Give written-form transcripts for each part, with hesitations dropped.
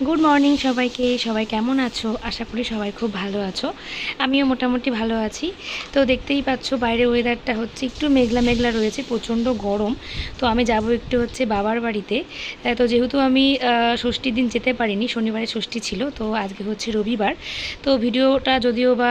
Good morning সবাইকে। সবাই কেমন আছো? আশা করি সবাই খুব ভালো আছো। আমিও মোটামুটি ভালো আছি। তো দেখতেই পাচ্ছ বাইরের ওয়েদারটা হচ্ছে একটু মেঘলা মেঘলা রয়েছে, প্রচণ্ড গরম। তো আমি যাব একটু হচ্ছে বাবার বাড়িতে। তো যেহেতু আমি ষষ্ঠীর দিন যেতে পারিনি, শনিবারে ষষ্ঠী ছিল, তো আজকে হচ্ছে রবিবার। তো ভিডিওটা যদিও বা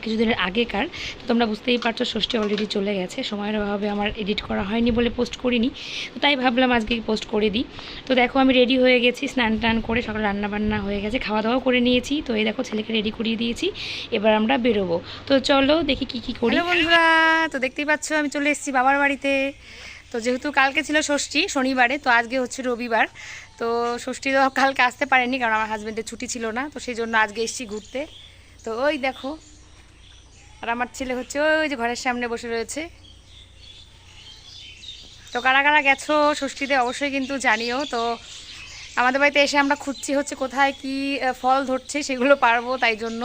কিছুদিনের আগেকার, তো তোমরা বুঝতেই পারছো ষষ্ঠী অলরেডি চলে গেছে। সময়ের অভাবে আমার এডিট করা হয়নি বলে পোস্ট করিনি, তো তাই ভাবলাম আজকে পোস্ট করে দিই। তো দেখো আমি রেডি হয়ে গেছি, স্নান টান করে সকালে রান্নাবান্না হয়ে গেছে, খাওয়া দাওয়া করে নিয়েছি। তো এই দেখো ছেলেকে রেডি করিয়ে দিয়েছি, এবার আমরা বেরোবো। তো চলো দেখি কি করি। হ্যালো বন্ধুরা, তো দেখতেই পাচ্ছ আমি চলে এসেছি বাবার বাড়িতে। তো যেহেতু কালকে ছিল ষষ্ঠী শনিবারে, তো আজকে হচ্ছে রবিবার। তো ষষ্ঠী তো কালকে আসতে পারেনি কারণ আমার হাজব্যান্ডের ছুটি ছিল না, তো সেই জন্য আজকে এসেছি ঘুরতে। তো ওই দেখো, আর আমার ছেলে হচ্ছে ওই যে ঘরের সামনে বসে রয়েছে। তো কারা কারা গেছো ষষ্ঠীতে অবশ্যই কিন্তু জানিও। তো আমাদের বাড়িতে এসে আমরা খুঁজছি হচ্ছে কোথায় কি ফল ধরছে, সেগুলো পারবো তাই জন্য।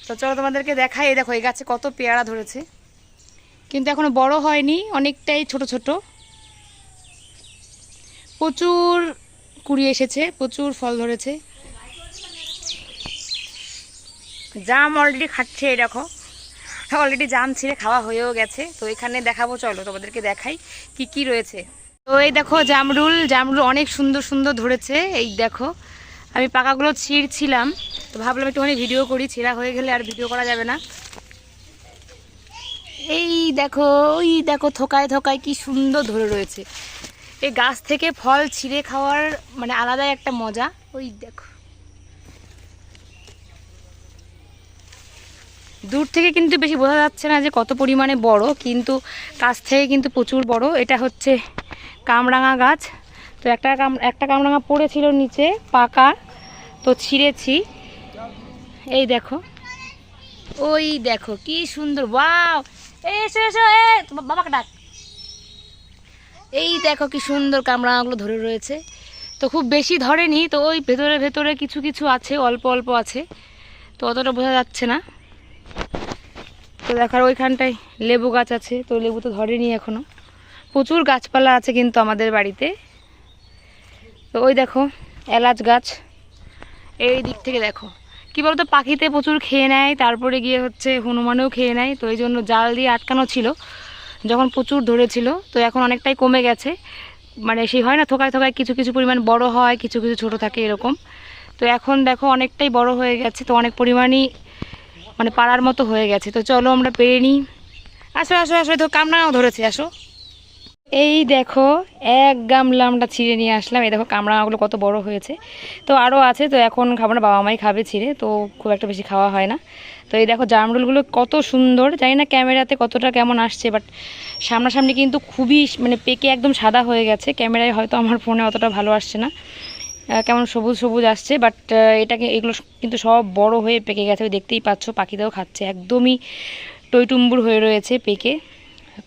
তো চলো তোমাদেরকে দেখাই। এই দেখো এই গাছে কত পেয়ারা ধরেছে, কিন্তু এখনো বড় হয়নি, অনেকটাই ছোট ছোট। প্রচুর কুড়ি এসেছে, প্রচুর ফল ধরেছে। জাম অলরেডি খাচ্ছে, এই দেখো অলরেডি জাম ছিঁড়ে খাওয়া হয়েও গেছে। তো এখানে দেখাবো, চলো তোমাদেরকে দেখাই কি কি রয়েছে। তো এই দেখো জামরুল, জামরুল অনেক সুন্দর সুন্দর ধরেছে। এই দেখো আমি পাকাগুলো ছিঁড়ছিলাম, তো ভাবলাম একটুখানি ভিডিও করি, ছিঁড়া হয়ে গেলে আর ভিডিও করা যাবে না। এই দেখো, ওই দেখো থোকায় থোকায় কি সুন্দর ধরে রয়েছে। এই গাছ থেকে ফল ছিঁড়ে খাওয়ার মানে আলাদাই একটা মজা। ওই দেখো দূর থেকে কিন্তু বেশি বোঝা যাচ্ছে না যে কত পরিমাণে বড়, কিন্তু কাছ থেকে কিন্তু প্রচুর বড়। এটা হচ্ছে কামরাঙা গাছ। তো একটা কামরাঙা পড়েছিল নিচে পাকা, তো ছিঁড়েছি। এই দেখো, ওই দেখো কি সুন্দর, ওয়াও! এসো এসো, তোমার বাবাকে ডাক। এই দেখো কি সুন্দর কামরাঙাগুলো ধরে রয়েছে। তো খুব বেশি ধরেনি, তো ওই ভেতরে ভেতরে কিছু কিছু আছে, অল্প অল্প আছে, তো অতটা বোঝা যাচ্ছে না। তো দেখার ওইখানটায় লেবু গাছ আছে, তো লেবু তো ধরেনি এখনো। প্রচুর গাছপালা আছে কিন্তু আমাদের বাড়িতে। তো ওই দেখো এলাচ গাছ। এই দিক থেকে দেখো কী বলতো, পাখিতে প্রচুর খেয়ে নেয়, তারপরে গিয়ে হচ্ছে হনুমানেও খেয়ে নেয়। তো এই জন্য জাল দিয়ে আটকানো ছিল যখন প্রচুর ধরেছিল, তো এখন অনেকটাই কমে গেছে। মানে সেই হয় না থোকায় থোকায় কিছু কিছু পরিমাণ বড় হয়, কিছু কিছু ছোট থাকে এরকম। তো এখন দেখো অনেকটাই বড় হয়ে গেছে, তো অনেক পরিমাণই মানে পাড়ার মতো হয়ে গেছে। তো চলো আমরা পেরে নিই। আসো আসো আসো, তো কামরাঙাও ধরেছে, আসো। এই দেখো এক গামলা আমরা ছিঁড়ে নিয়ে আসলাম। এই দেখো কামরাঙাগুলো কত বড় হয়েছে। তো আরও আছে, তো এখন খাবো না, বাবা মাই খাবে ছিঁড়ে, তো খুব একটা বেশি খাওয়া হয় না। তো এই দেখো জামরুলগুলো কত সুন্দর, জানি না ক্যামেরাতে কতটা কেমন আসছে, বাট সামনাসামনি কিন্তু খুবই মানে পেকে একদম সাদা হয়ে গেছে। ক্যামেরায় হয়তো আমার ফোনে অতটা ভালো আসছে না, কেমন সবুজ সবুজ আসছে, বাট এগুলো কিন্তু সব বড় হয়ে পেকে গেছে। দেখতেই পাচ্ছ পাখিতেও খাচ্ছে, একদমই টইটুম্বুর হয়ে রয়েছে পেকে।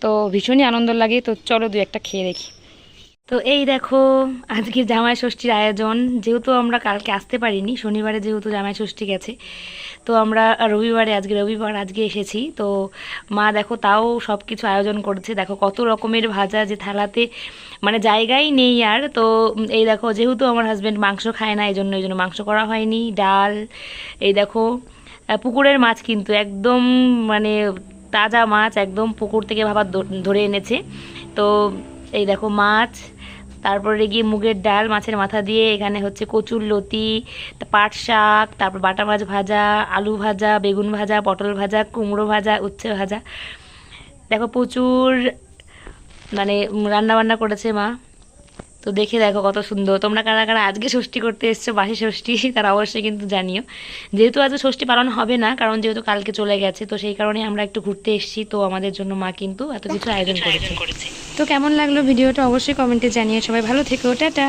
তো ভীষণই আনন্দ লাগে। তো চলো দু একটা খেয়ে দেখি। তো এই দেখো আজকে জামাই ষষ্ঠীর আয়োজন। যেহেতু আমরা কালকে আসতে পারিনি, শনিবারে যেহেতু জামাই ষষ্ঠী গেছে, তো আমরা রবিবারে, আজকে রবিবার, আজকে এসেছি। তো মা দেখো তাও সব কিছু আয়োজন করেছে। দেখো কত রকমের ভাজা, যে থালাতে মানে জায়গাই নেই আর। তো এই দেখো যেহেতু আমার হাজব্যান্ড মাংস খায় না, এই জন্য মাংস করা হয়নি। ডাল, এই দেখো পুকুরের মাছ, কিন্তু একদম মানে তাজা মাছ, একদম পুকুর থেকে বাবা ধরে এনেছে। তো এই দেখো মাছ, তারপরে গিয়ে মুগের ডাল মাছের মাথা দিয়ে, এখানে হচ্ছে কচুর লতি, পাট শাক, তারপর বাটা মাছ ভাজা, আলু ভাজা, বেগুন ভাজা, পটল ভাজা, কুমড়ো ভাজা, উচ্ছে ভাজা। দেখো প্রচুর মানে রান্না বান্না করেছে মা। তো দেখে দেখো কত সুন্দর। তোমরা কারা কারা আজকে ষষ্ঠী করতে এসছো, বাসি ষষ্ঠী, তারা অবশ্যই কিন্তু জানিও। যেহেতু আজকে ষষ্ঠী পালন হবে না, কারণ যেহেতু কালকে চলে গেছে, তো সেই কারণে আমরা একটু ঘুরতে এসেছি। তো আমাদের জন্য মা কিন্তু এত কিছু আয়োজন করেছে। তো কেমন লাগলো ভিডিওটা অবশ্যই কমেন্টে জানিয়ে। সবাই ভালো থেকো, টাটা।